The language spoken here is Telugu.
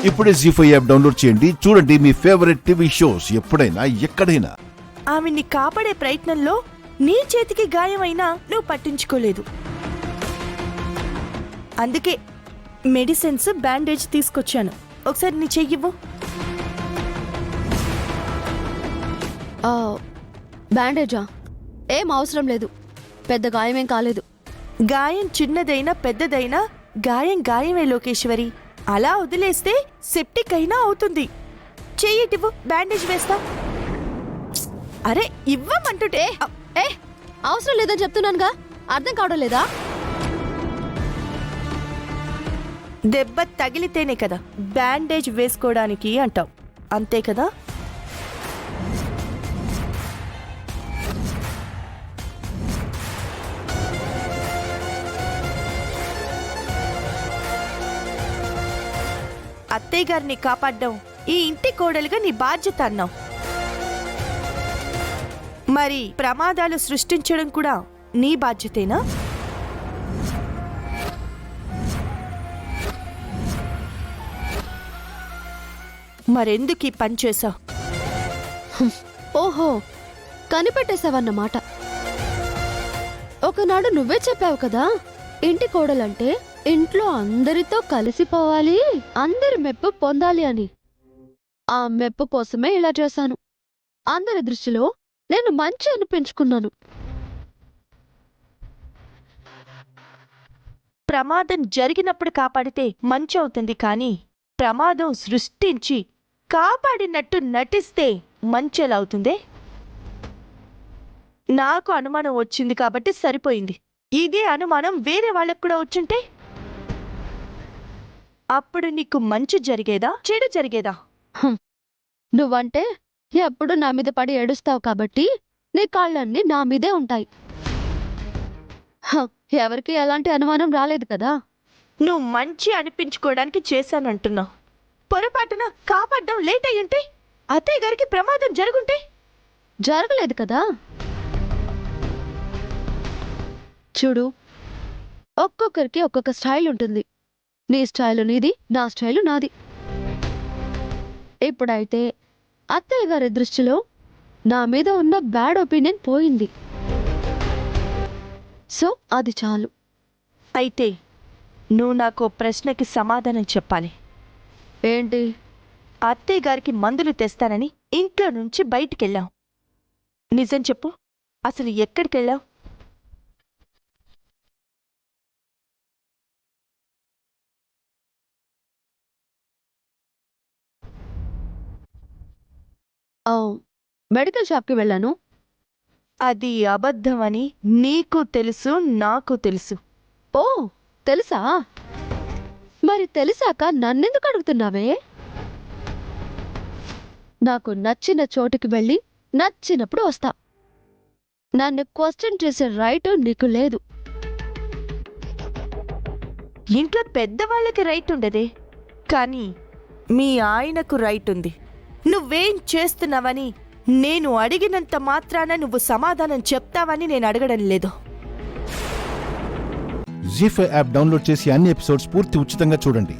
ఇప్పుడే జీ5 యాప్ డౌన్లోడ్ చేయండి. చూడండి మీ ఫేవరెట్ టీవీ షోస్ ఎప్పుడైనా ఎక్కడైనా. ఆమెని కాపాడే ప్రయత్నంలో నీ చేతికి గాయమైనా నువ్వు పట్టించుకోలేదు. అందుకే మెడిసిన్స్ బ్యాండేజ్ తీసుకొచ్చాను. ఒకసారి నీ చెయ్యివ్వు. బ్యాండేజా? ఏం అవసరం లేదు, పెద్ద గాయమేం కాలేదు. గాయం చిన్నదైనా పెద్దదైనా గాయం గాయమే లోకేశ్వరి. అలా వదిలేస్తే సెప్టిక్ అయినా అవుతుంది. చెయ్యిటివ్వు, బ్యాండేజ్ వేస్తా. అరే ఇవ్వమంటుంటే. ఏ అవసరం లేదని చెప్తున్నానుగా, అర్థం కావడం లేదా? దెబ్బ తగిలితేనే కదా బ్యాండేజ్ వేసుకోవడానికి అంటావు, అంతే కదా? అత్తయ్య గారిని కాపాడ్డం ఈ ఇంటి కోడలుగా నీ బాధ్యత అన్నావు. మరి ప్రమాదాలు సృష్టించడం కూడా నీ బాధ్యతేనా? మరెందుకు ఈ పని చేశావు? ఓహో, కనిపెట్టేశావన్నమాట. ఒకనాడు నువ్వే చెప్పావు కదా, ఇంటి కోడలంటే ఇంట్లో అందరితో కలిసిపోవాలి, అందరి మెప్పు పొందాలి అని. ఆ మెప్పు కోసమే ఇలా చేశాను. అందరి దృష్టిలో నేను మంచి అనిపించుకున్నాను. ప్రమాదం జరిగినప్పుడు కాపాడితే మంచి అవుతుంది, కానీ ప్రమాదం సృష్టించి కాపాడినట్టు నటిస్తే మంచి ఎలా అవుతుందే? నాకు అనుమానం వచ్చింది కాబట్టి సరిపోయింది. ఇదే అనుమానం వేరే వాళ్ళకు కూడా వచ్చుంటే అప్పుడు నీకు మంచి జరిగేదా, చెడు జరిగేదా? నువ్వంటే ఎప్పుడు నా మీద పడి ఏడుస్తావు కాబట్టి నీ కాళ్ళన్నీ నా మీదే ఉంటాయి. ఎవరికి ఎలాంటి అనుమానం రాలేదు కదా. నువ్వు మంచి అనిపించుకోవడానికి చేశానంటున్నావు. పొరపాటున కాపాడడం లేట్ అయ్యుంటే, అత్తయ్య గారికి ప్రమాదం జరుగుంటే? జరగలేదు కదా. చూడు, ఒక్కొక్కరికి ఒక్కొక్క స్టైల్ ఉంటుంది. నీ స్టైలు నీది, నా స్టైలు నాది. ఇప్పుడైతే అత్తయ్య గారి దృష్టిలో నా మీద ఉన్న బ్యాడ్ ఒపీనియన్ పోయింది. సో అది చాలు. అయితే నువ్వు నాకు ప్రశ్నకి సమాధానం చెప్పాలి. ఏంటి? అత్తయ్య గారికి మందులు తెస్తానని ఇంట్లో నుంచి బయటికెళ్ళావు. నిజం చెప్పు, అసలు ఎక్కడికెళ్ళావు? మెడికల్ షాప్కి వెళ్ళాను. అది అబద్ధమని నీకు తెలుసు, నాకు తెలుసు. ఓ తెలుసా? మరి తెలిసాక నన్నెందుకు అడుగుతున్నావే? నాకు నచ్చిన చోటుకి వెళ్ళి నచ్చినప్పుడు వస్తా. నన్ను క్వశ్చన్ చేసే రైట్ నీకు లేదు. ఇంట్లో పెద్దవాళ్ళకి రైట్ ఉండదే, కానీ మీ ఆయనకు రైట్ ఉంది. నువ్వేం చేస్తున్నావని నేను అడిగినంత మాత్రాన నువ్వు సమాధానం చెప్తావని నేను అడగడం లేదు. జీ5 యాప్ డౌన్లోడ్ చేసి అన్ని ఎపిసోడ్స్ పూర్తి ఉచితంగా చూడండి.